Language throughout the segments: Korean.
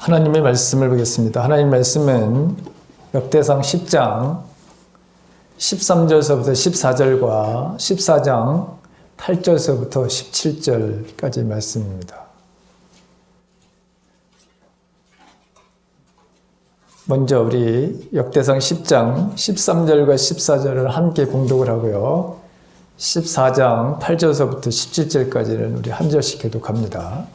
하나님의 말씀을 보겠습니다. 하나님 말씀은 역대상 10장 13절서부터 14절과 14장 8절서부터 17절까지 말씀입니다. 먼저 우리 역대상 10장 13절과 14절을 함께 봉독을 하고요. 14장 8절서부터 17절까지는 우리 한 절씩 교독합니다.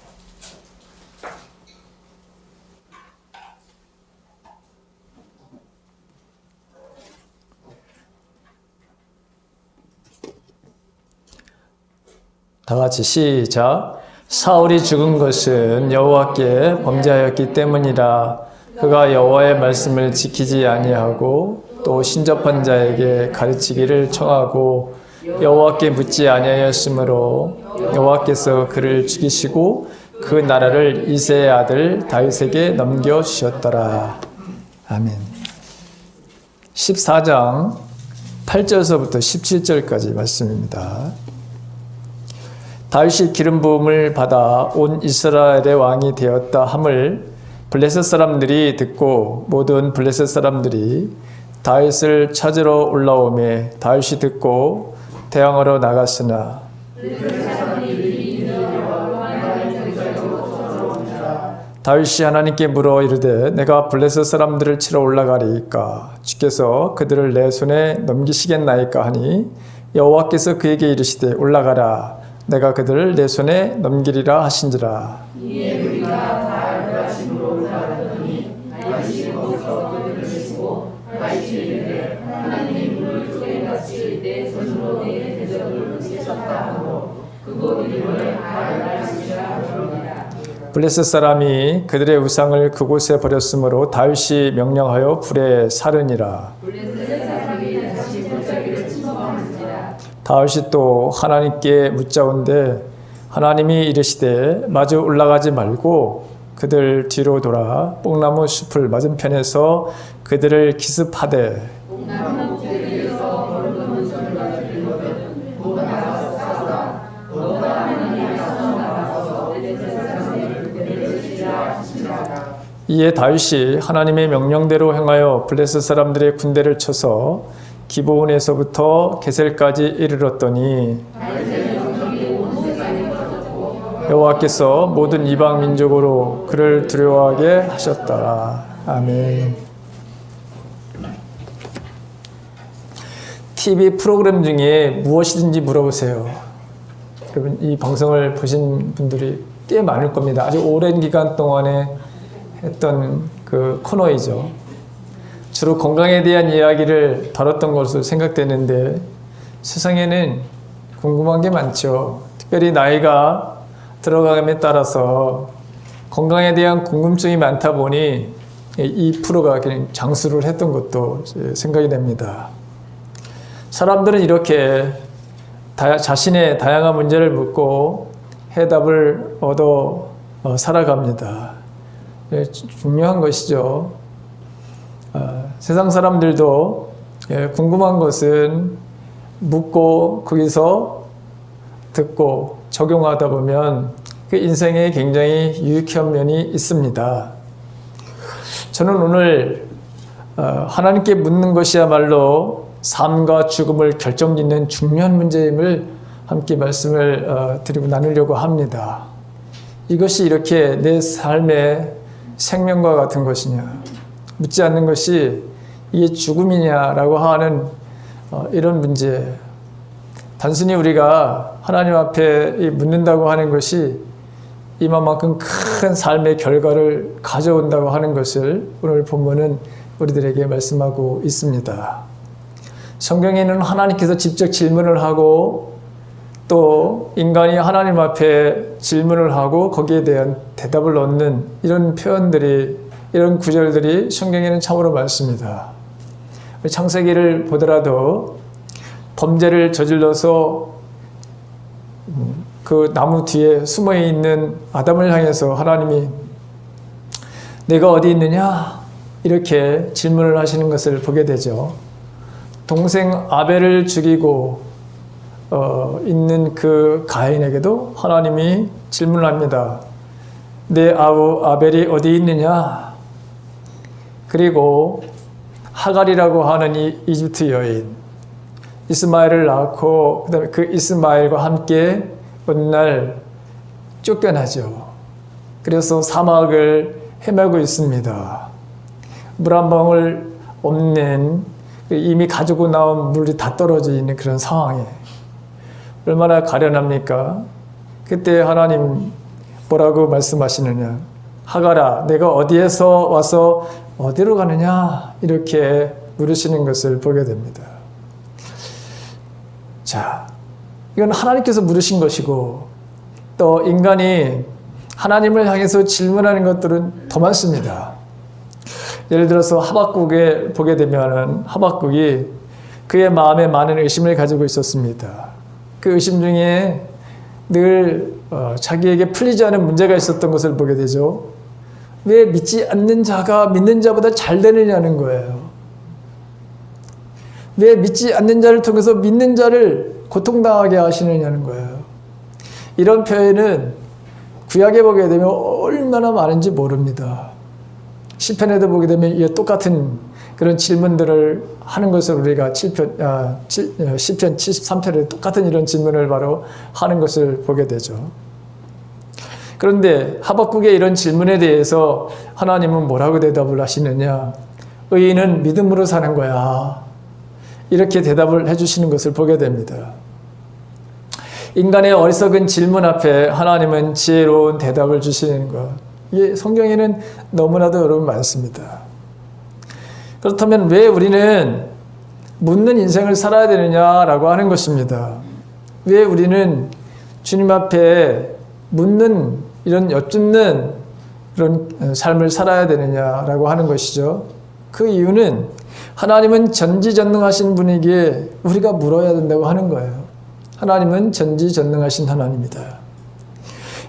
다 같이 시작. 사울이 죽은 것은 여호와께 범죄하였기 때문이라. 그가 여호와의 말씀을 지키지 아니하고 또 신접한 자에게 가르치기를 청하고 여호와께 묻지 아니하였으므로 여호와께서 그를 죽이시고 그 나라를 이새의 아들 다윗에게 넘겨주셨더라. 아멘. 14장 8절서부터 17절까지 말씀입니다. 다윗이 기름 부음을 받아 온 이스라엘의 왕이 되었다 함을 블레셋 사람들이 듣고 모든 블레셋 사람들이 다윗을 찾으러 올라오매 다윗이 듣고 대항하러 나갔으나 다윗이 하나님께 물어 이르되 내가 블레셋 사람들을 치러 올라가리이까 주께서 그들을 내 손에 넘기시겠나이까 하니 여호와께서 그에게 이르시되 올라가라 내가 그들을 내 손에 넘기리라 하신지라. 이에 우리가 다 알라심으로 올라가더니 다윗이 거기서 그들을 치고 다윗이 이르되 하나님이 물을 쪼개같이 내 손으로 내 대적을 치셨다 하므로 그곳 이름을 알라심이라 하더니라. 블레셋 사람이 그들의 우상을 그곳에 버렸으므로 다윗이 명령하여 불에 사르니라. 다윗이 또 하나님께 묻자온데 하나님이 이르시되 마주 올라가지 말고 그들 뒤로 돌아 뽕나무 숲을 맞은편에서 그들을 기습하되 이에 다윗이 하나님의 명령대로 행하여 블레셋 사람들의 군대를 쳐서 기브온에서부터 게셀까지 이르렀더니 여호와께서 모든 이방 민족으로 그를 두려워하게 하셨더라. 아멘. TV 프로그램 중에 무엇이든지 물어보세요. 여러분 이 방송을 보신 분들이 꽤 많을 겁니다. 아주 오랜 기간 동안에 했던 그 코너이죠. 주로 건강에 대한 이야기를 다뤘던 것으로 생각되는데 세상에는 궁금한 게 많죠. 특별히 나이가 들어감에 따라서 건강에 대한 궁금증이 많다 보니 이 프로가 그냥 장수를 했던 것도 생각이 됩니다. 사람들은 이렇게 자신의 다양한 문제를 묻고 해답을 얻어 살아갑니다. 중요한 것이죠. 세상 사람들도 궁금한 것은 묻고 거기서 듣고 적용하다 보면 그 인생에 굉장히 유익한 면이 있습니다. 저는 오늘 하나님께 묻는 것이야말로 삶과 죽음을 결정짓는 중요한 문제임을 함께 말씀을 드리고 나누려고 합니다. 이것이 이렇게 내 삶의 생명과 같은 것이냐 묻지 않는 것이 이게 죽음이냐라고 하는 이런 문제. 단순히 우리가 하나님 앞에 묻는다고 하는 것이 이만큼 큰 삶의 결과를 가져온다고 하는 것을 오늘 본문은 우리들에게 말씀하고 있습니다. 성경에는 하나님께서 직접 질문을 하고 또 인간이 하나님 앞에 질문을 하고 거기에 대한 대답을 얻는 이런 표현들이 이런 구절들이 성경에는 참으로 많습니다. 창세기를 보더라도 범죄를 저질러서 그 나무 뒤에 숨어 있는 아담을 향해서 하나님이 내가 어디 있느냐? 이렇게 질문을 하시는 것을 보게 되죠. 동생 아벨을 죽이고 있는 그 가인에게도 하나님이 질문을 합니다. 내 아우 아벨이 어디 있느냐? 그리고 하갈이라고 하는 이 이집트 여인 이스마엘을 낳고 그다음에 그 이스마엘과 함께 어느 날 쫓겨나죠. 그래서 사막을 헤매고 있습니다. 물 한 방울 없는 이미 가지고 나온 물이 다 떨어져 있는 그런 상황에 얼마나 가련합니까? 그때 하나님 뭐라고 말씀하시느냐? 하갈아, 내가 어디에서 와서 어디로 가느냐? 이렇게 물으시는 것을 보게 됩니다. 자, 이건 하나님께서 물으신 것이고 또 인간이 하나님을 향해서 질문하는 것들은 더 많습니다. 예를 들어서 하박국에 보게 되면은 하박국이 그의 마음에 많은 의심을 가지고 있었습니다. 그 의심 중에 늘 자기에게 풀리지 않은 문제가 있었던 것을 보게 되죠. 왜 믿지 않는 자가 믿는 자보다 잘 되느냐는 거예요. 왜 믿지 않는 자를 통해서 믿는 자를 고통당하게 하시느냐는 거예요. 이런 표현은 구약에 보게 되면 얼마나 많은지 모릅니다. 시편에도 보게 되면 이 똑같은 그런 질문들을 하는 것을 우리가 시편 73편에 똑같은 이런 질문을 바로 하는 것을 보게 되죠. 그런데 하박국의 이런 질문에 대해서 하나님은 뭐라고 대답을 하시느냐? 의인은 믿음으로 사는 거야. 이렇게 대답을 해주시는 것을 보게 됩니다. 인간의 어리석은 질문 앞에 하나님은 지혜로운 대답을 주시는 것. 이게 성경에는 너무나도 여러분 많습니다. 그렇다면 왜 우리는 묻는 인생을 살아야 되느냐라고 하는 것입니다. 왜 우리는 주님 앞에 묻는 이런 여쭙는 그런 삶을 살아야 되느냐라고 하는 것이죠. 그 이유는 하나님은 전지전능하신 분이기에 우리가 물어야 된다고 하는 거예요. 하나님은 전지전능하신 하나님이다.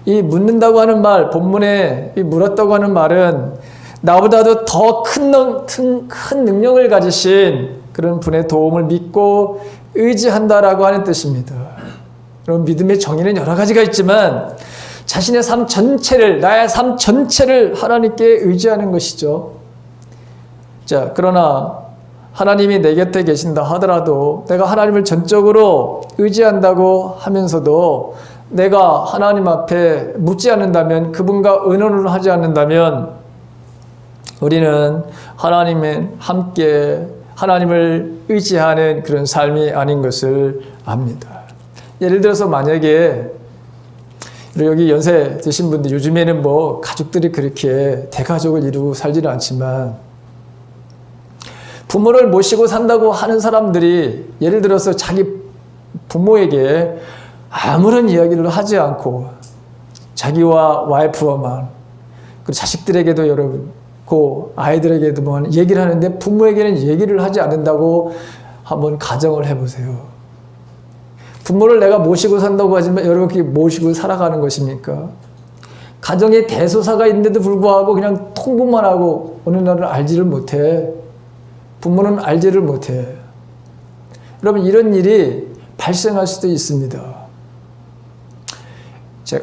이 묻는다고 하는 말, 본문에 이 물었다고 하는 말은 나보다도 더 큰 능력을 가지신 그런 분의 도움을 믿고 의지한다라고 하는 뜻입니다. 그럼 믿음의 정의는 여러 가지가 있지만 자신의 삶 전체를, 나의 삶 전체를 하나님께 의지하는 것이죠. 자, 그러나 하나님이 내 곁에 계신다 하더라도 내가 하나님을 전적으로 의지한다고 하면서도 내가 하나님 앞에 묻지 않는다면, 그분과 의논을 하지 않는다면 우리는 하나님과 함께 하나님을 의지하는 그런 삶이 아닌 것을 압니다. 예를 들어서 만약에 여기 연세 드신 분들, 요즘에는 뭐 가족들이 그렇게 대가족을 이루고 살지는 않지만 부모를 모시고 산다고 하는 사람들이 예를 들어서 자기 부모에게 아무런 이야기를 하지 않고 자기와 와이프와만, 그리고 자식들에게도 여러분, 그 아이들에게도만 얘기를 하는데 부모에게는 얘기를 하지 않는다고 한번 가정을 해보세요. 부모를 내가 모시고 산다고 하지만 여러분 그게 모시고 살아가는 것입니까? 가정에 대소사가 있는데도 불구하고 그냥 통보만 하고 어느 날은 알지를 못해. 부모는 알지를 못해. 여러분 이런 일이 발생할 수도 있습니다.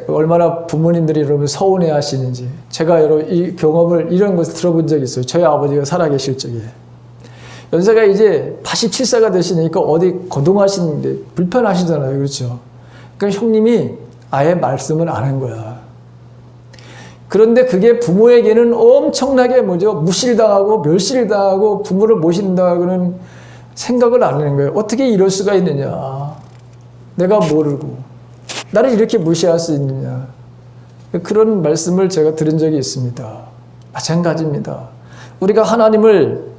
얼마나 부모님들이 여러분 서운해 하시는지 제가 여러분 이 경험을 이런 것을 들어본 적이 있어요. 저희 아버지가 살아계실 적에 연세가 이제 87세가 되시니까 어디 거동하시는데 불편하시잖아요. 그렇죠? 그러니까 형님이 아예 말씀을 안 한 거야. 그런데 그게 부모에게는 엄청나게 무시당하고 멸시당하고 부모를 모신다고는 생각을 안 하는 거예요. 어떻게 이럴 수가 있느냐. 내가 모르고 나를 이렇게 무시할 수 있느냐. 그런 말씀을 제가 들은 적이 있습니다. 마찬가지입니다. 우리가 하나님을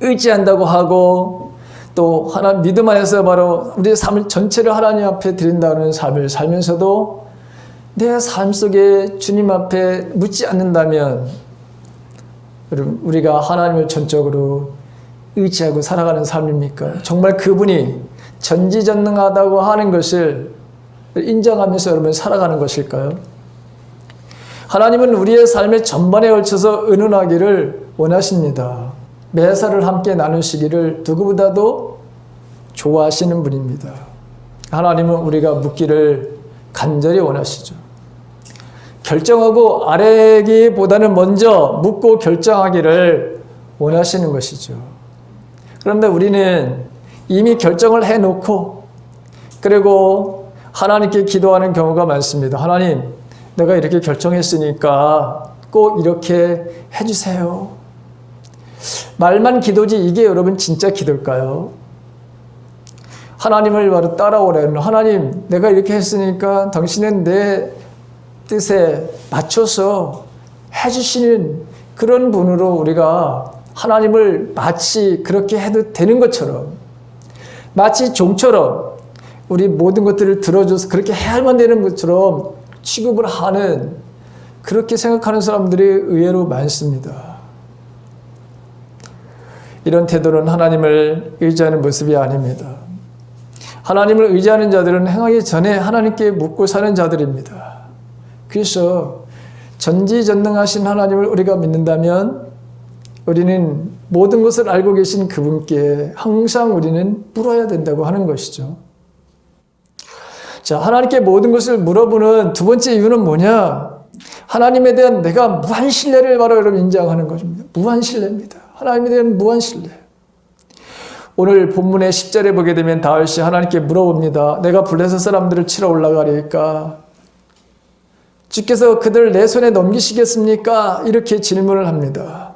의지한다고 하고 또 하나님 믿음 안에서 바로 우리의 삶을 전체를 하나님 앞에 드린다는 삶을 살면서도 내 삶 속에 주님 앞에 묻지 않는다면 여러분 우리가 하나님을 전적으로 의지하고 살아가는 삶입니까? 정말 그분이 전지전능하다고 하는 것을 인정하면서 여러분 살아가는 것일까요? 하나님은 우리의 삶의 전반에 걸쳐서 의논하기를 원하십니다. 매사를 함께 나누시기를 누구보다도 좋아하시는 분입니다. 하나님은 우리가 묻기를 간절히 원하시죠. 결정하고 아뢰기보다는 먼저 묻고 결정하기를 원하시는 것이죠. 그런데 우리는 이미 결정을 해놓고 그리고 하나님께 기도하는 경우가 많습니다. 하나님, 내가 이렇게 결정했으니까 꼭 이렇게 해주세요. 말만 기도지 이게 여러분 진짜 기도일까요? 하나님을 바로 따라오라는 하나님, 내가 이렇게 했으니까 당신은 내 뜻에 맞춰서 해주시는 그런 분으로 우리가 하나님을 마치 그렇게 해도 되는 것처럼 마치 종처럼 우리 모든 것들을 들어줘서 그렇게 해야만 되는 것처럼 취급을 하는 그렇게 생각하는 사람들이 의외로 많습니다. 이런 태도는 하나님을 의지하는 모습이 아닙니다. 하나님을 의지하는 자들은 행하기 전에 하나님께 묻고 사는 자들입니다. 그래서 전지전능하신 하나님을 우리가 믿는다면 우리는 모든 것을 알고 계신 그분께 항상 우리는 물어야 된다고 하는 것이죠. 자, 하나님께 모든 것을 물어보는 두 번째 이유는 뭐냐? 하나님에 대한 내가 무한 신뢰를 바로 여러분 인정하는 것입니다. 무한 신뢰입니다. 하나님에 대한 무한 신뢰. 오늘 본문의 10절에 보게 되면 다윗이 하나님께 물어봅니다. 내가 블레셋 사람들을 치러 올라가리까? 주께서 그들을 내 손에 넘기시겠습니까? 이렇게 질문을 합니다.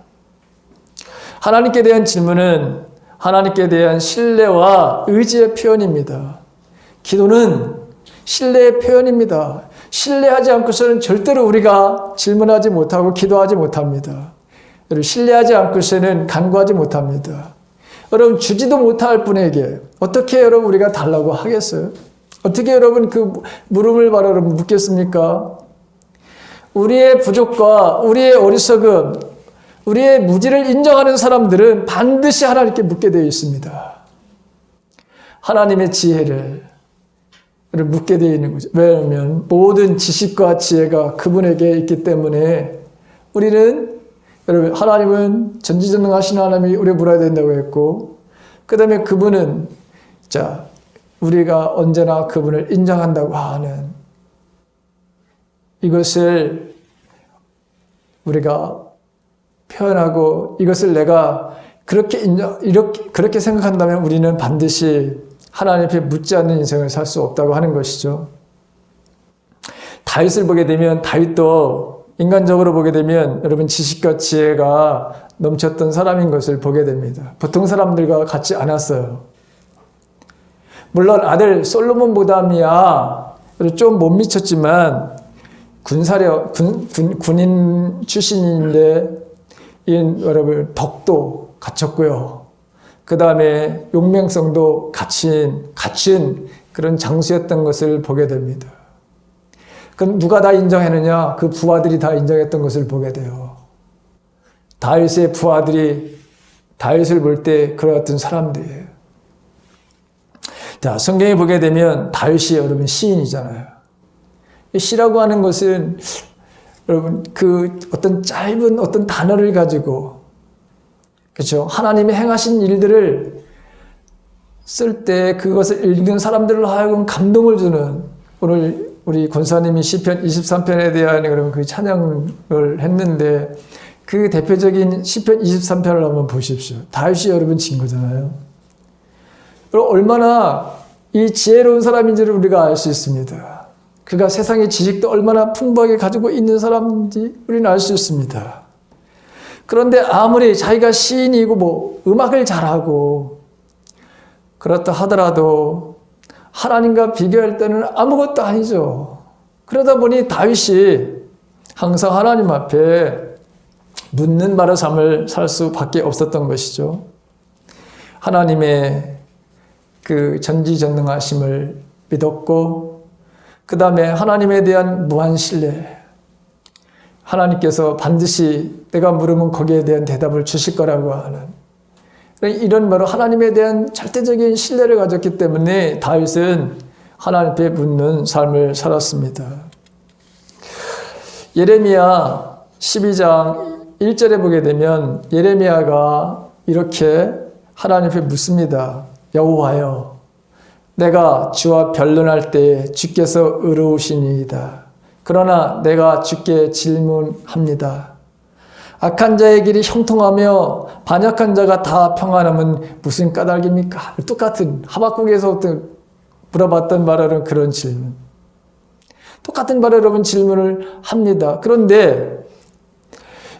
하나님께 대한 질문은 하나님께 대한 신뢰와 의지의 표현입니다. 기도는 신뢰의 표현입니다. 신뢰하지 않고서는 절대로 우리가 질문하지 못하고 기도하지 못합니다. 여러분, 신뢰하지 않고서는 간구하지 못합니다. 여러분, 주지도 못할 분에게 어떻게 여러분 우리가 달라고 하겠어요? 어떻게 여러분 그 물음을 바로 여러분 묻겠습니까? 우리의 부족과 우리의 어리석음, 우리의 무지를 인정하는 사람들은 반드시 하나님께 묻게 되어 있습니다. 하나님의 지혜를 묻게 되어 있는 거죠. 왜냐하면 모든 지식과 지혜가 그분에게 있기 때문에 우리는 여러분 하나님은 전지전능하신 하나님이 우리를 물어야 된다고 했고 그 다음에 그분은 자 우리가 언제나 그분을 인정한다고 하는 이것을 우리가 표현하고 이것을 내가 그렇게 생각한다면 우리는 반드시 하나님 앞에 묻지 않는 인생을 살 수 없다고 하는 것이죠. 다윗을 보게 되면 다윗도 인간적으로 보게 되면 여러분 지식과 지혜가 넘쳤던 사람인 것을 보게 됩니다. 보통 사람들과 같지 않았어요. 물론 아들 솔로몬보다야 좀 못 미쳤지만 군인 출신인데 여러분 덕도 갖췄고요. 그 다음에 용맹성도 갖춘 그런 장수였던 것을 보게 됩니다. 그럼 누가 다 인정했느냐? 그 부하들이 다 인정했던 것을 보게 돼요. 다윗의 부하들이 다윗을 볼 때 그러했던 사람들이에요. 자, 성경에 보게 되면 다윗이 여러분 시인이잖아요. 시라고 하는 것은 여러분 그 어떤 짧은 어떤 단어를 가지고 그렇죠? 하나님이 행하신 일들을 쓸 때 그것을 읽는 사람들을 하여금 감동을 주는 오늘 우리 권사님이 시편 23편에 대한 그런 그 찬양을 했는데 그 대표적인 시편 23편을 한번 보십시오. 다윗이 여러분 진 거잖아요. 얼마나 이 지혜로운 사람인지를 우리가 알 수 있습니다. 그가 세상의 지식도 얼마나 풍부하게 가지고 있는 사람인지 우리는 알 수 있습니다. 그런데 아무리 자기가 시인이고 뭐 음악을 잘하고 그렇다 하더라도 하나님과 비교할 때는 아무것도 아니죠. 그러다 보니 다윗이 항상 하나님 앞에 묻는 바의 삶을 살 수밖에 없었던 것이죠. 하나님의 그 전지전능하심을 믿었고 그 다음에 하나님에 대한 무한 신뢰, 하나님께서 반드시 내가 물으면 거기에 대한 대답을 주실 거라고 하는 이런 바로 하나님에 대한 절대적인 신뢰를 가졌기 때문에 다윗은 하나님 앞에 묻는 삶을 살았습니다. 예레미야 12장 1절에 보게 되면 예레미야가 이렇게 하나님 앞에 묻습니다. 여호와여, 내가 주와 변론할 때 주께서 의로우시니이다. 그러나 내가 주께 질문합니다. 악한 자의 길이 형통하며 반역한 자가 다 평안하면 무슨 까닭입니까? 똑같은 하박국에서부터 물어봤던 바라는 그런 질문. 똑같은 바로 여러분 질문을 합니다. 그런데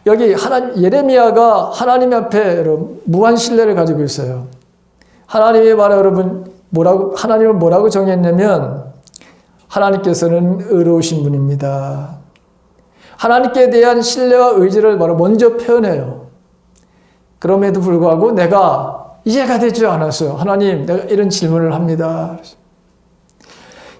여기 예레미야가 하나님 앞에 여러분 무한 신뢰를 가지고 있어요. 하나님의 바로 여러분 하나님을 뭐라고 정했냐면 하나님께서는 의로우신 분입니다. 하나님께 대한 신뢰와 의지를 바로 먼저 표현해요. 그럼에도 불구하고 내가 이해가 되지 않았어요. 하나님, 내가 이런 질문을 합니다.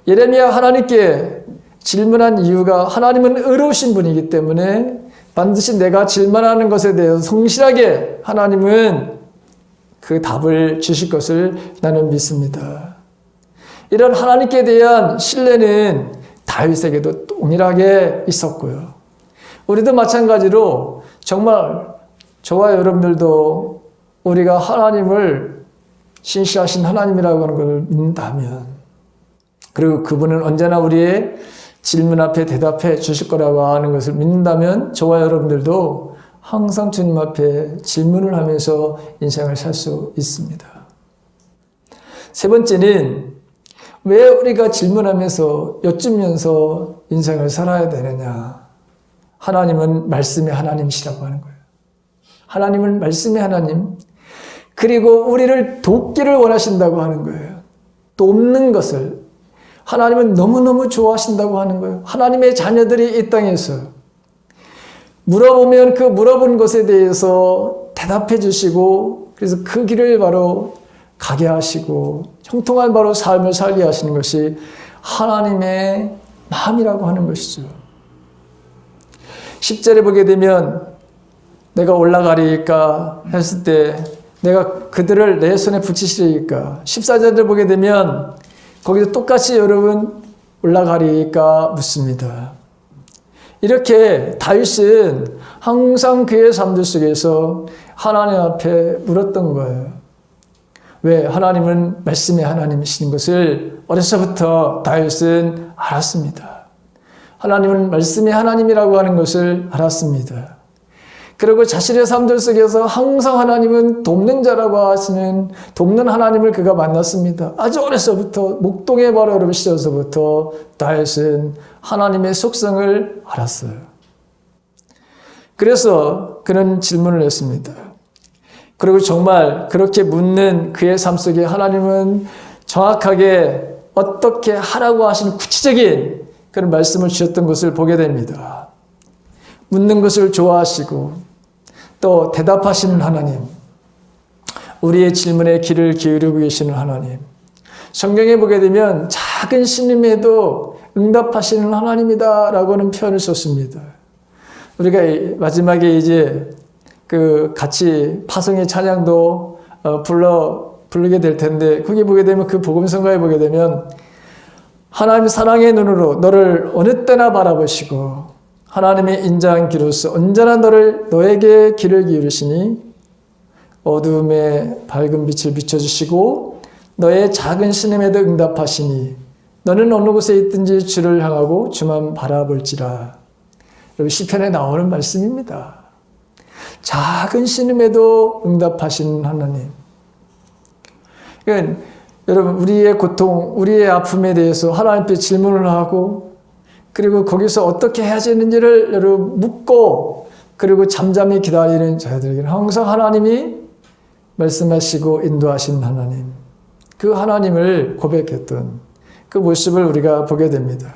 예레미야 하나님께 질문한 이유가 하나님은 의로우신 분이기 때문에 반드시 내가 질문하는 것에 대해서 성실하게 하나님은 그 답을 주실 것을 나는 믿습니다. 이런 하나님께 대한 신뢰는 다윗에게도 동일하게 있었고요. 우리도 마찬가지로 정말 저와 여러분들도 우리가 하나님을 신실하신 하나님이라고 하는 걸 믿는다면 그리고 그분은 언제나 우리의 질문 앞에 대답해 주실 거라고 하는 것을 믿는다면 저와 여러분들도 항상 주님 앞에 질문을 하면서 인생을 살 수 있습니다. 세 번째는 왜 우리가 질문하면서 여쭈면서 인생을 살아야 되느냐? 하나님은 말씀의 하나님이시라고 하는 거예요. 하나님은 말씀의 하나님, 그리고 우리를 돕기를 원하신다고 하는 거예요. 돕는 것을 하나님은 너무너무 좋아하신다고 하는 거예요. 하나님의 자녀들이 이 땅에서 물어보면 그 물어본 것에 대해서 대답해 주시고 그래서 그 길을 바로 가게 하시고 형통한 바로 삶을 살게 하시는 것이 하나님의 마음이라고 하는 것이죠. 10절에 보게 되면 내가 올라가리까 했을 때 내가 그들을 내 손에 붙이시리까. 14절을 보게 되면 거기서 똑같이 여러분 올라가리까 묻습니다. 이렇게 다윗은 항상 그의 삶들 속에서 하나님 앞에 물었던 거예요. 왜? 하나님은 말씀의 하나님이신 것을 어려서부터 다윗은 알았습니다. 하나님은 말씀의 하나님이라고 하는 것을 알았습니다. 그리고 자신의 삶들 속에서 항상 하나님은 돕는 자라고 하시는 돕는 하나님을 그가 만났습니다. 아주 어려서부터 목동의 바로 여러분 시절서부터 다윗은 하나님의 속성을 알았어요. 그래서 그는 질문을 했습니다. 그리고 정말 그렇게 묻는 그의 삶 속에 하나님은 정확하게 어떻게 하라고 하시는 구체적인 그런 말씀을 주셨던 것을 보게 됩니다. 묻는 것을 좋아하시고 또 대답하시는 하나님, 우리의 질문에 귀를 기울이고 계시는 하나님, 성경에 보게 되면 작은 신임에도 응답하시는 하나님이다라고는 표현을 썼습니다. 우리가 마지막에 이제 그 같이 파송의 찬양도 부르게 될 텐데 거기 보게 되면 그 복음성가에 보게 되면 하나님 사랑의 눈으로 너를 어느 때나 바라보시고 하나님의 인자한 귀로서 언제나 너에게 귀를 기울이시니 어두움에 밝은 빛을 비춰주시고 너의 작은 신임에도 응답하시니 너는 어느 곳에 있든지 주를 향하고 주만 바라볼지라. 여러분 시편에 나오는 말씀입니다. 작은 신임에도 응답하시는 하나님. 그러니까 여러분 우리의 고통, 우리의 아픔에 대해서 하나님께 질문을 하고 그리고 거기서 어떻게 해야 되는지를 여러분 묻고 그리고 잠잠히 기다리는 자들에게는 항상 하나님이 말씀하시고 인도하신 하나님, 그 하나님을 고백했던 그 모습을 우리가 보게 됩니다.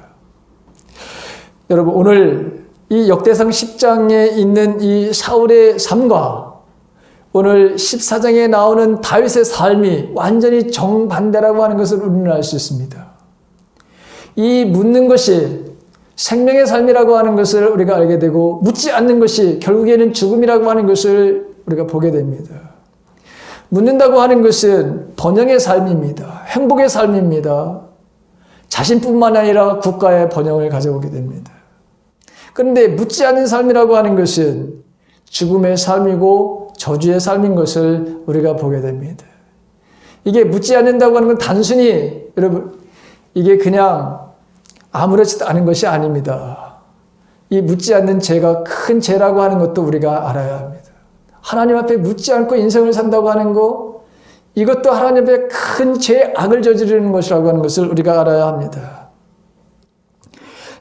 여러분 오늘 이 역대상 10장에 있는 이 사울의 삶과 오늘 14장에 나오는 다윗의 삶이 완전히 정반대라고 하는 것을 우리는 알 수 있습니다. 이 묻는 것이 생명의 삶이라고 하는 것을 우리가 알게 되고 묻지 않는 것이 결국에는 죽음이라고 하는 것을 우리가 보게 됩니다. 묻는다고 하는 것은 번영의 삶입니다. 행복의 삶입니다. 자신뿐만 아니라 국가의 번영을 가져오게 됩니다. 그런데 묻지 않는 삶이라고 하는 것은 죽음의 삶이고 저주의 삶인 것을 우리가 보게 됩니다. 이게 묻지 않는다고 하는 건 단순히 여러분 이게 그냥 아무렇지도 않은 것이 아닙니다. 이 묻지 않는 죄가 큰 죄라고 하는 것도 우리가 알아야 합니다. 하나님 앞에 묻지 않고 인생을 산다고 하는 거, 이것도 하나님 앞에 큰 죄, 악을 저지르는 것이라고 하는 것을 우리가 알아야 합니다.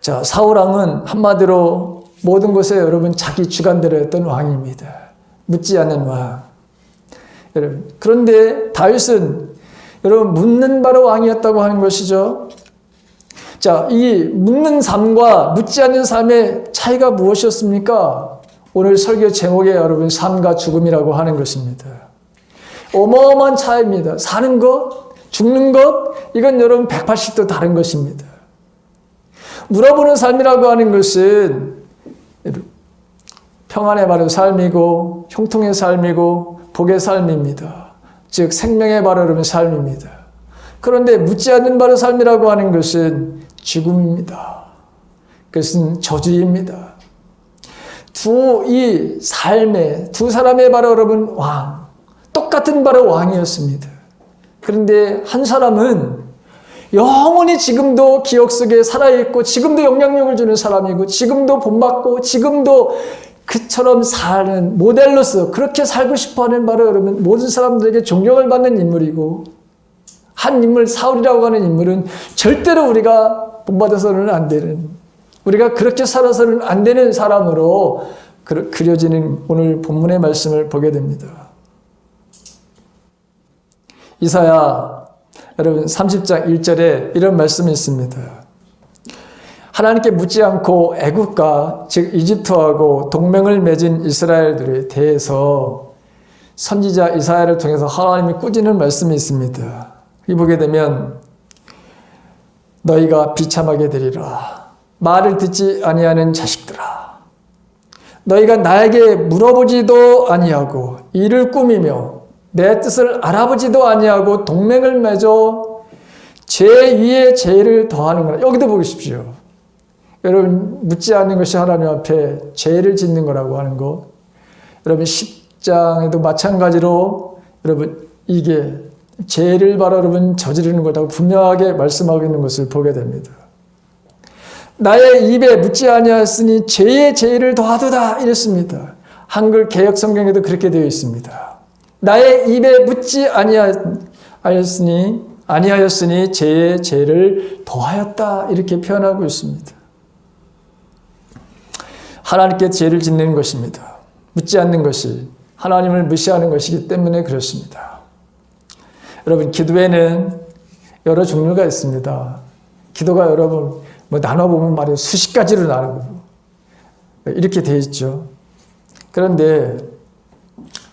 자, 사울왕은 한마디로 모든 것에 여러분 자기 주관대로 했던 왕입니다. 묻지 않는 왕. 여러분, 그런데 다윗은 여러분 묻는 바로 왕이었다고 하는 것이죠. 자, 이 묻는 삶과 묻지 않는 삶의 차이가 무엇이었습니까? 오늘 설교 제목에 여러분 삶과 죽음이라고 하는 것입니다. 어마어마한 차이입니다. 사는 것, 죽는 것, 이건 여러분 180도 다른 것입니다. 물어보는 삶이라고 하는 것은 평안의 바로 삶이고 형통의 삶이고 복의 삶입니다. 즉 생명의 바로 여러분 삶입니다. 그런데 묻지 않는 바로 삶이라고 하는 것은 죽음입니다. 그것은 저주입니다. 이 삶의 두 사람의 바로 여러분 왕, 똑같은 바로 왕이었습니다. 그런데 한 사람은 영원히 지금도 기억 속에 살아있고 지금도 영향력을 주는 사람이고 지금도 본받고 지금도 그처럼 사는 모델로서 그렇게 살고 싶어하는 바로 여러분 모든 사람들에게 존경을 받는 인물이고, 한 인물 사울이라고 하는 인물은 절대로 우리가 본받아서는 안 되는, 우리가 그렇게 살아서는 안 되는 사람으로 그려지는 오늘 본문의 말씀을 보게 됩니다. 이사야 여러분 30장 1절에 이런 말씀이 있습니다. 하나님께 묻지 않고 애국과 즉 이집트하고 동맹을 맺은 이스라엘들에 대해서 선지자 이사야를 통해서 하나님이 꾸짖는 말씀이 있습니다. 이 보게 되면 너희가 비참하게 되리라. 말을 듣지 아니하는 자식들아. 너희가 나에게 물어보지도 아니하고 이를 꾸미며 내 뜻을 알아보지도 아니하고 동맹을 맺어 죄 위에 죄를 더하는 거라. 여기도 보십시오. 여러분 묻지 않는 것이 하나님 앞에 죄를 짓는 거라고 하는 거. 여러분 10장에도 마찬가지로 여러분 이게 죄를 바로 여러분 저지르는 것이라고 분명하게 말씀하고 있는 것을 보게 됩니다. 나의 입에 묻지 아니하였으니 죄의 죄를 더하도다 이랬습니다. 한글 개역 성경에도 그렇게 되어 있습니다. 나의 입에 묻지 아니하였으니 죄의 죄를 더하였다 이렇게 표현하고 있습니다. 하나님께 죄를 짓는 것입니다. 묻지 않는 것이 하나님을 무시하는 것이기 때문에 그렇습니다. 여러분 기도에는 여러 종류가 있습니다. 기도가 여러분 나눠보면 말이에요. 수십 가지로 나누고 이렇게 되어 있죠. 그런데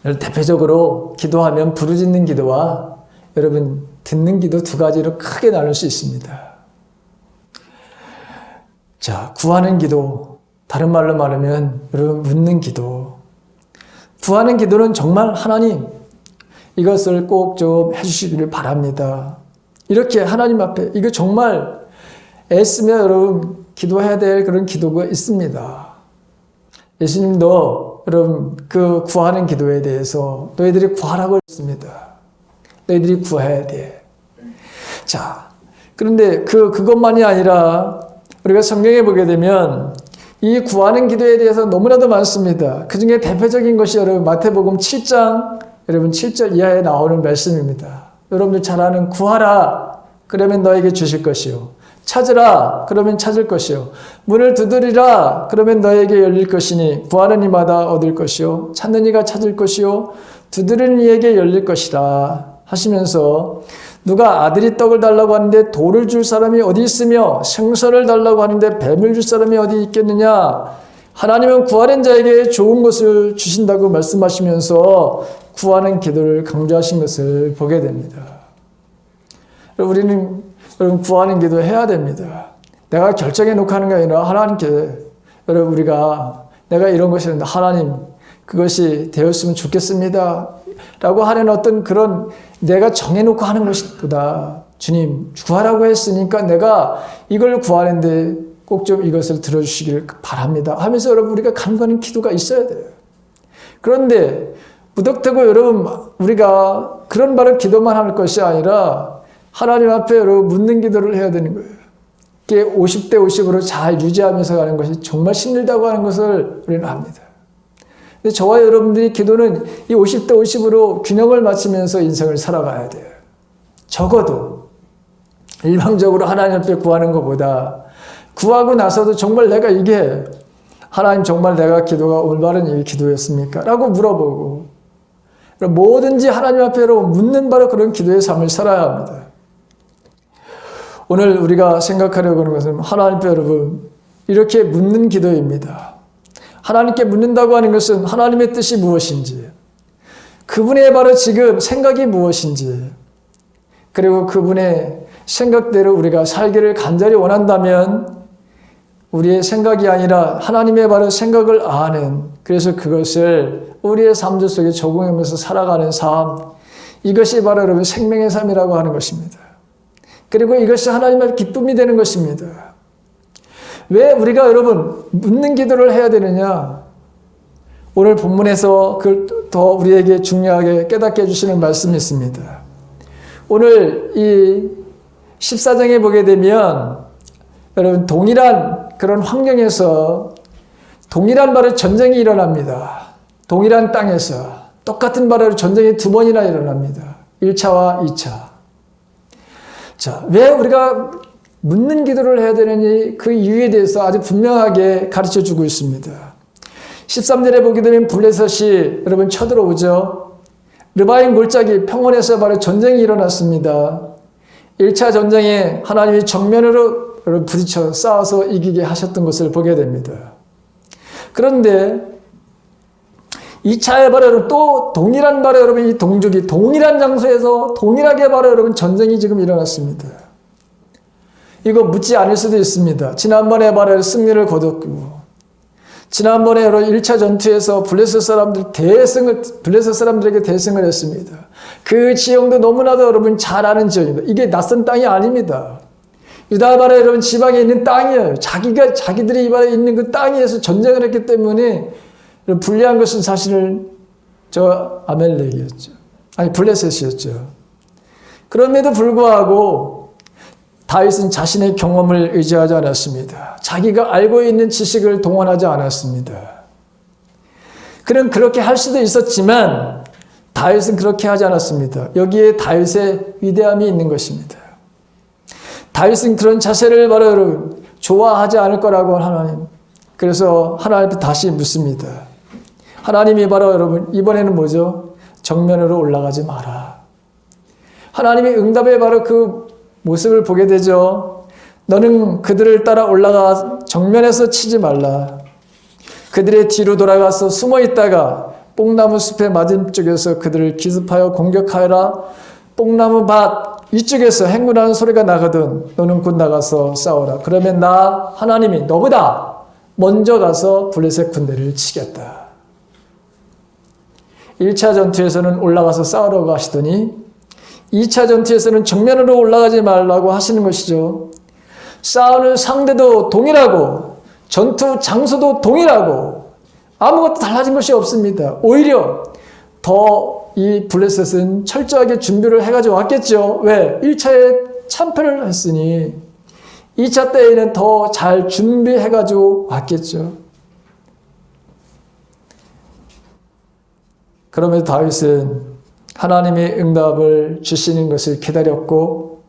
대표적으로 기도하면 부르짖는 기도와 여러분 듣는 기도 두 가지로 크게 나눌 수 있습니다. 자, 구하는 기도, 다른 말로 말하면 여러분 묻는 기도. 구하는 기도는 정말 하나님 이것을 꼭 좀 해주시기를 바랍니다. 이렇게 하나님 앞에 이거 정말 애쓰며 여러분 기도해야 될 그런 기도가 있습니다. 예수님도 여러분 그 구하는 기도에 대해서 너희들이 구하라고 했습니다. 너희들이 구해야 돼. 자, 그런데 그것만이 아니라 우리가 성경에 보게 되면 이 구하는 기도에 대해서 너무나도 많습니다. 그 중에 대표적인 것이 여러분 마태복음 7장 여러분 7절 이하에 나오는 말씀입니다. 여러분들 잘 아는 구하라 그러면 너에게 주실 것이요. 찾으라 그러면 찾을 것이요. 문을 두드리라 그러면 너에게 열릴 것이니 구하는 이마다 얻을 것이요. 찾는 이가 찾을 것이요. 두드리는 이에게 열릴 것이라 하시면서 누가 아들이 떡을 달라고 하는데 돌을 줄 사람이 어디 있으며 생선을 달라고 하는데 뱀을 줄 사람이 어디 있겠느냐. 하나님은 구하는 자에게 좋은 것을 주신다고 말씀하시면서 구하는 기도를 강조하신 것을 보게 됩니다. 우리는 여러분 구하는 기도 해야 됩니다. 내가 결정해 놓고 하는 게 아니라 하나님께 여러분 우리가 내가 이런 것이 있는데 하나님 그것이 되었으면 좋겠습니다 라고 하는 어떤 그런 내가 정해놓고 하는 것보다 주님 구하라고 했으니까 내가 이걸 구하는데 꼭 좀 이것을 들어주시길 바랍니다 하면서 여러분 우리가 간구하는 기도가 있어야 돼요. 그런데 무턱대고 여러분 우리가 그런 바로 기도만 할 것이 아니라 하나님 앞에 여러분 묻는 기도를 해야 되는 거예요. 이게 50대 50으로 잘 유지하면서 가는 것이 정말 힘들다고 하는 것을 우리는 압니다. 근데 저와 여러분들이 기도는 이 50대 50으로 균형을 맞추면서 인생을 살아가야 돼요. 적어도 일방적으로 하나님 앞에 구하는 것보다 구하고 나서도 정말 내가 이게 하나님 정말 내가 기도가 올바른 이 기도였습니까? 라고 물어보고 뭐든지 하나님 앞에로 묻는 바로 그런 기도의 삶을 살아야 합니다. 오늘 우리가 생각하려고 하는 것은 하나님 앞에 여러분 이렇게 묻는 기도입니다. 하나님께 묻는다고 하는 것은 하나님의 뜻이 무엇인지, 그분의 바로 지금 생각이 무엇인지, 그리고 그분의 생각대로 우리가 살기를 간절히 원한다면 우리의 생각이 아니라 하나님의 바로 생각을 아는, 그래서 그것을 우리의 삶 속에 적용하면서 살아가는 삶, 이것이 바로 여러분 생명의 삶이라고 하는 것입니다. 그리고 이것이 하나님의 기쁨이 되는 것입니다. 왜 우리가 여러분 묻는 기도를 해야 되느냐? 오늘 본문에서 그걸 더 우리에게 중요하게 깨닫게 해주시는 말씀이 있습니다. 오늘 이 14장에 보게 되면 여러분 동일한 그런 환경에서 동일한 바로 전쟁이 일어납니다. 동일한 땅에서 똑같은 바로 전쟁이 두 번이나 일어납니다. 1차와 2차. 자, 왜 우리가 묻는 기도를 해야 되느니 그 이유에 대해서 아주 분명하게 가르쳐 주고 있습니다. 13절에 보게 되면 블레셋이 여러분 쳐들어오죠. 르바임 골짜기 평원에서 바로 전쟁이 일어났습니다. 1차 전쟁에 하나님이 정면으로 부딪혀 싸워서 이기게 하셨던 것을 보게 됩니다. 그런데 2차에 바로 여러분 또 동일한 바로 여러분 이 동족이 동일한 장소에서 동일하게 바로 여러분 전쟁이 지금 일어났습니다. 이거 묻지 않을 수도 있습니다. 지난번에 바로 승리를 거뒀고, 지난번에 여러분 1차 전투에서 블레셋 사람들에게 대승을 했습니다. 그 지형도 너무나도 여러분 잘 아는 지역입니다. 이게 낯선 땅이 아닙니다. 유다 바로 여러분 지방에 있는 땅이에요. 자기들이 이발에 있는 그 땅에서 전쟁을 했기 때문에 불리한 것은 사실은 저 아멜렉이었죠. 아니 블레셋이었죠. 그럼에도 불구하고 다윗은 자신의 경험을 의지하지 않았습니다. 자기가 알고 있는 지식을 동원하지 않았습니다. 그는 그렇게 할 수도 있었지만 다윗은 그렇게 하지 않았습니다. 여기에 다윗의 위대함이 있는 것입니다. 다윗은 그런 자세를 바로 여러분 좋아하지 않을 거라고 하나님. 그래서 하나님께 다시 묻습니다. 하나님이 바로 여러분 이번에는 뭐죠? 정면으로 올라가지 마라. 하나님의 응답에 바로 그 모습을 보게 되죠. 너는 그들을 따라 올라가 정면에서 치지 말라. 그들의 뒤로 돌아가서 숨어 있다가 뽕나무 숲의 맞은쪽에서 그들을 기습하여 공격하여라. 뽕나무 밭 이쪽에서 행군하는 소리가 나거든 너는 곧 나가서 싸워라. 그러면 나 하나님이 너보다 먼저 가서 블레셋 군대를 치겠다. 1차 전투에서는 올라가서 싸우라고 하시더니 2차 전투에서는 정면으로 올라가지 말라고 하시는 것이죠. 싸우는 상대도 동일하고 전투 장소도 동일하고 아무것도 달라진 것이 없습니다. 오히려 더 이 블레셋은 철저하게 준비를 해가지고 왔겠죠. 왜? 1차에 참패를 했으니 2차 때에는 더 잘 준비해가지고 왔겠죠. 그럼에도 다윗은 하나님의 응답을 주시는 것을 기다렸고,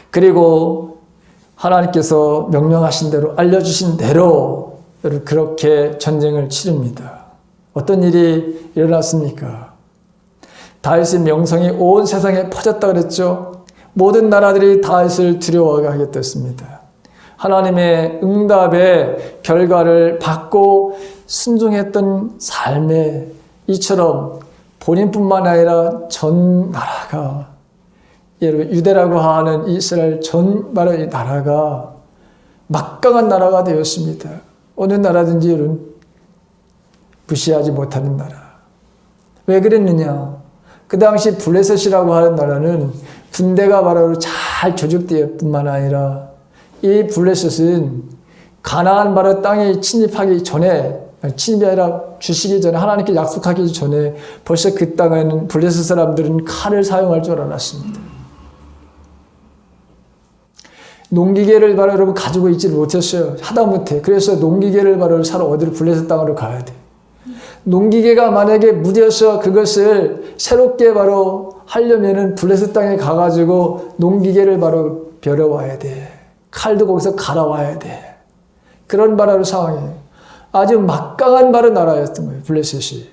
그리고 하나님께서 명령하신 대로 알려주신 대로 그렇게 전쟁을 치릅니다. 어떤 일이 일어났습니까? 다윗의 명성이 온 세상에 퍼졌다 그랬죠. 모든 나라들이 다윗을 두려워하게 됐습니다. 하나님의 응답의 결과를 받고 순종했던 삶에 이처럼 본인뿐만 아니라 전 나라가, 여러분 유대라고 하는 이스라엘 전 바로 이 나라가 막강한 나라가 되었습니다. 어느 나라든지 여러분 무시하지 못하는 나라. 왜 그랬느냐? 그 당시 블레셋이라고 하는 나라는 군대가 바로 잘 조직되었 뿐만 아니라 이 블레셋은 가나안 바로 땅에 침입하기 전에, 침입이 아니라 주시기 전에, 하나님께 약속하기 전에 벌써 그 땅에는 블레셋 사람들은 칼을 사용할 줄 알았습니다. 농기계를 바로 여러분 가지고 있지를 못했어요. 하다못해. 그래서 농기계를 바로 사러 어디로 블레셋 땅으로 가야 돼. 농기계가 만약에 무뎌서 그것을 새롭게 바로 하려면은 블레셋 땅에 가가지고 농기계를 바로 벼려와야 돼. 칼도 거기서 갈아와야 돼. 그런 바로 상황이에요. 아주 막강한 바로 나라였던 거예요. 블레셋이.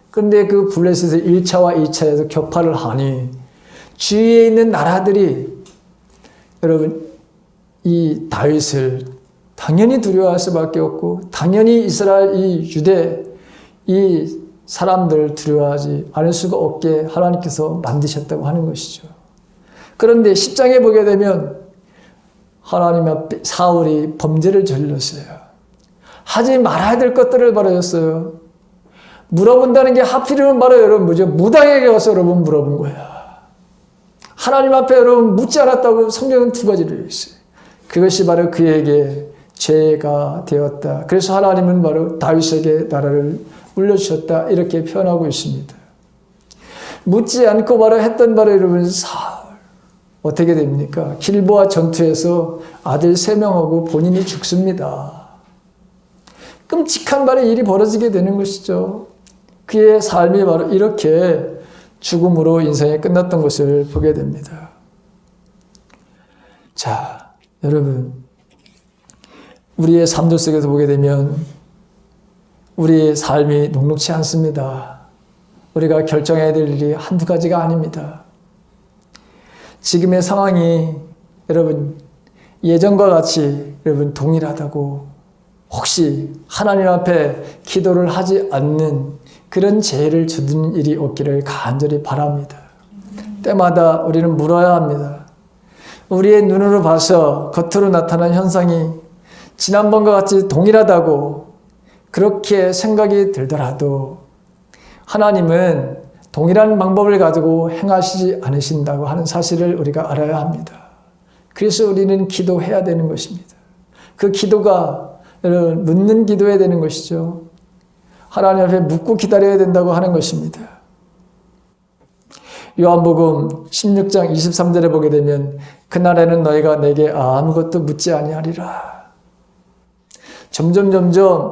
근데 그 블레셋의 1차와 2차에서 격파를 하니 주위에 있는 나라들이 여러분 이 다윗을 당연히 두려워할 수밖에 없고 당연히 이스라엘 이 유대 이 사람들을 두려워하지 않을 수가 없게 하나님께서 만드셨다고 하는 것이죠. 그런데 10장에 보게 되면 하나님 앞에 사울이 범죄를 저질렀어요. 하지 말아야 될 것들을 벌어졌어요. 물어본다는 게 하필이면 바로 여러분 뭐죠? 무당에게 가서 여러분 물어본 거야. 하나님 앞에 여러분 묻지 않았다고 성경은 두 가지를 있어요. 그것이 바로 그에게 죄가 되었다. 그래서 하나님은 바로 다윗에게 나라를 물려주셨다. 이렇게 표현하고 있습니다. 묻지 않고 바로 했던 바로 여러분 사울. 어떻게 됩니까? 길보아 전투에서 아들 3명하고 본인이 죽습니다. 끔찍한 바로 일이 벌어지게 되는 것이죠. 그의 삶이 바로 이렇게 죽음으로 인생이 끝났던 것을 보게 됩니다. 자, 여러분, 우리의 삶들 속에서 보게 되면 우리의 삶이 녹록지 않습니다. 우리가 결정해야 될 일이 한두 가지가 아닙니다. 지금의 상황이 여러분 예전과 같이 여러분 동일하다고 혹시 하나님 앞에 기도를 하지 않는 그런 죄를 주는 일이 없기를 간절히 바랍니다. 때마다 우리는 물어야 합니다. 우리의 눈으로 봐서 겉으로 나타난 현상이 지난번과 같이 동일하다고 그렇게 생각이 들더라도 하나님은 동일한 방법을 가지고 행하시지 않으신다고 하는 사실을 우리가 알아야 합니다. 그래서 우리는 기도해야 되는 것입니다. 그 기도가 여러분 묻는 기도해야 되는 것이죠. 하나님 앞에 묻고 기다려야 된다고 하는 것입니다. 요한복음 16장 23절에 보게 되면 그날에는 너희가 내게 아무것도 묻지 아니하리라. 점점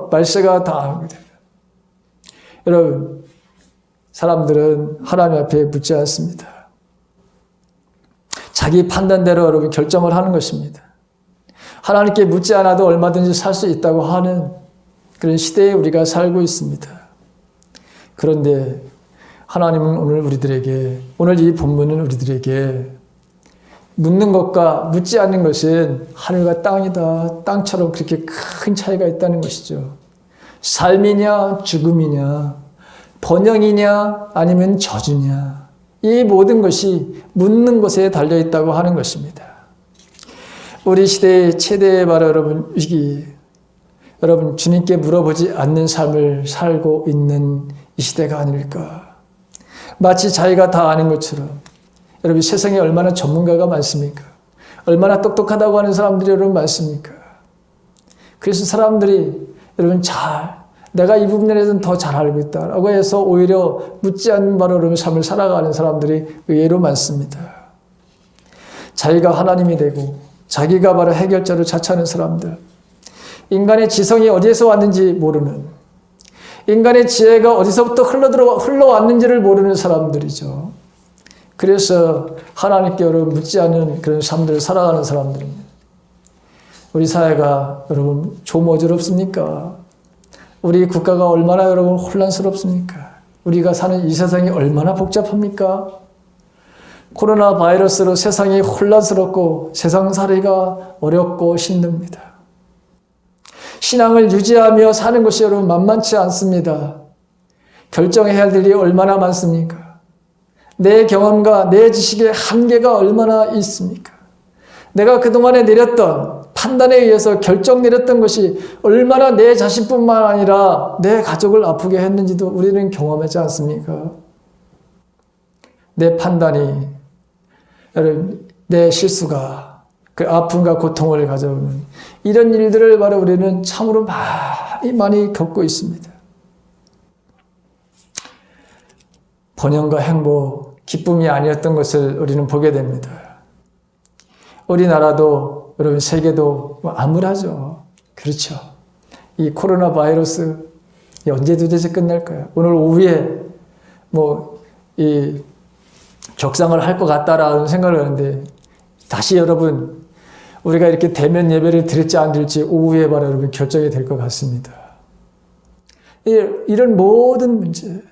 말세가 다가오게 됩니다. 여러분 사람들은 하나님 앞에 묻지 않습니다. 자기 판단대로 여러분 결정을 하는 것입니다. 하나님께 묻지 않아도 얼마든지 살 수 있다고 하는 그런 시대에 우리가 살고 있습니다. 그런데 하나님은 오늘 이 본문은 우리들에게 묻는 것과 묻지 않는 것은 하늘과 땅이다. 땅처럼 그렇게 큰 차이가 있다는 것이죠. 삶이냐 죽음이냐 번영이냐 아니면 저주냐 이 모든 것이 묻는 것에 달려있다고 하는 것입니다. 우리 시대의 최대의 바로 여러분 위기 여러분 주님께 물어보지 않는 삶을 살고 있는 이 시대가 아닐까. 마치 자기가 다 아는 것처럼 여러분 세상에 얼마나 전문가가 많습니까? 얼마나 똑똑하다고 하는 사람들이 여러분 많습니까? 그래서 사람들이 여러분 내가 이 부분에 대해서는 더 잘 알고 있다라고 해서 오히려 묻지 않는 바로 여러분 삶을 살아가는 사람들이 의외로 많습니다. 자기가 하나님이 되고 자기가 바로 해결자를 자처하는 사람들, 인간의 지성이 어디에서 왔는지 모르는, 인간의 지혜가 어디서부터 흘러왔는지를 모르는 사람들이죠. 그래서 하나님께 여러분 묻지 않는 그런 삶들을 살아가는 사람들입니다. 우리 사회가 여러분 좀 어지럽습니까? 우리 국가가 얼마나 여러분 혼란스럽습니까? 우리가 사는 이 세상이 얼마나 복잡합니까? 코로나 바이러스로 세상이 혼란스럽고 세상 살이가 어렵고 힘듭니다. 신앙을 유지하며 사는 것이 여러분 만만치 않습니다. 결정해야 할 일이 얼마나 많습니까? 내 경험과 내 지식의 한계가 얼마나 있습니까? 내가 그동안에 내렸던 판단에 의해서 결정 내렸던 것이 얼마나 내 자신뿐만 아니라 내 가족을 아프게 했는지도 우리는 경험하지 않습니까? 내 판단이, 여러분, 내 실수가 그 아픔과 고통을 가져오는 이런 일들을 바로 우리는 참으로 많이 겪고 있습니다. 번영과 행복, 기쁨이 아니었던 것을 우리는 보게 됩니다. 우리나라도 여러분 세계도 암울하죠. 그렇죠. 이 코로나 바이러스 언제 도대체 끝날까요? 오늘 오후에 이 격상을 할 것 같다라는 생각을 하는데 다시 여러분 우리가 이렇게 대면 예배를 드릴지 안 드릴지 오후에 바로 여러분 결정이 될 것 같습니다. 이런 모든 문제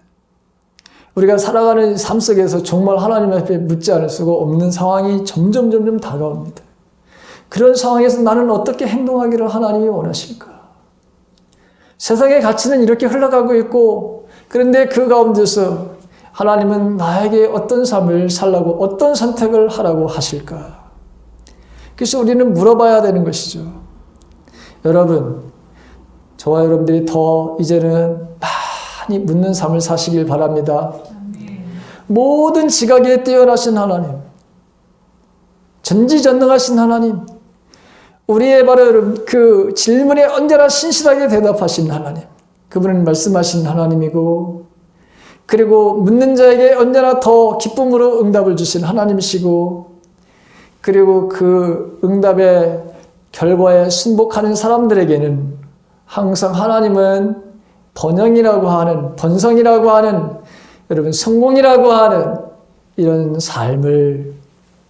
우리가 살아가는 삶 속에서 정말 하나님 앞에 묻지 않을 수가 없는 상황이 점점 다가옵니다. 그런 상황에서 나는 어떻게 행동하기를 하나님이 원하실까? 세상의 가치는 이렇게 흘러가고 있고 그런데 그 가운데서 하나님은 나에게 어떤 삶을 살라고 어떤 선택을 하라고 하실까? 그래서 우리는 물어봐야 되는 것이죠. 여러분, 저와 여러분들이 더 이제는 많이 묻는 삶을 사시길 바랍니다. 모든 지각에 뛰어나신 하나님, 전지전능하신 하나님, 우리의 바로 그 질문에 언제나 신실하게 대답하신 하나님, 그분은 말씀하신 하나님이고 그리고 묻는 자에게 언제나 더 기쁨으로 응답을 주신 하나님이시고 그리고 그 응답의 결과에 순복하는 사람들에게는 항상 하나님은 번성이라고 하는 여러분 성공이라고 하는 이런 삶을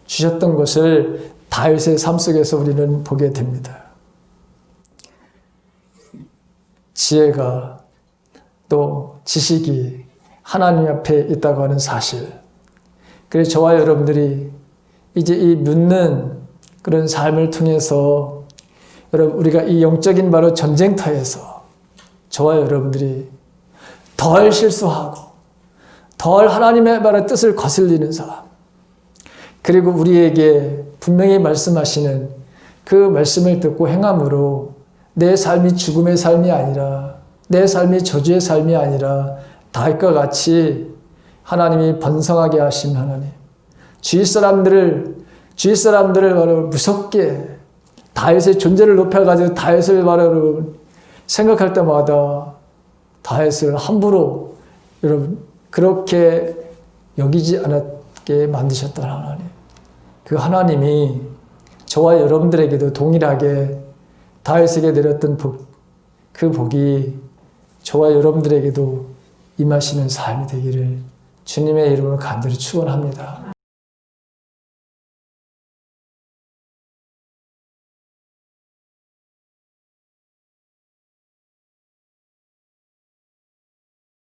주셨던 것을 다윗의 삶 속에서 우리는 보게 됩니다. 지혜가 또 지식이 하나님 앞에 있다고 하는 사실. 그래서 저와 여러분들이 이제 이 묻는 그런 삶을 통해서 여러분 우리가 이 영적인 바로 전쟁터에서 저와 여러분들이 덜 실수하고 덜 하나님의 바로 뜻을 거슬리는 사람 그리고 우리에게 분명히 말씀하시는 그 말씀을 듣고 행함으로 내 삶이 죽음의 삶이 아니라 내 삶이 저주의 삶이 아니라 다윗과 같이 하나님이 번성하게 하신 하나님 주위 사람들을 바로 무섭게 다윗의 존재를 높여가지고 다윗을 바로 생각할 때마다 다윗을 함부로 여러분 그렇게 여기지 않게 만드셨던 하나님 그 하나님이 저와 여러분들에게도 동일하게 다윗에게 내렸던 그 복이 저와 여러분들에게도 임하시는 삶이 되기를 주님의 이름으로 간절히 축원합니다.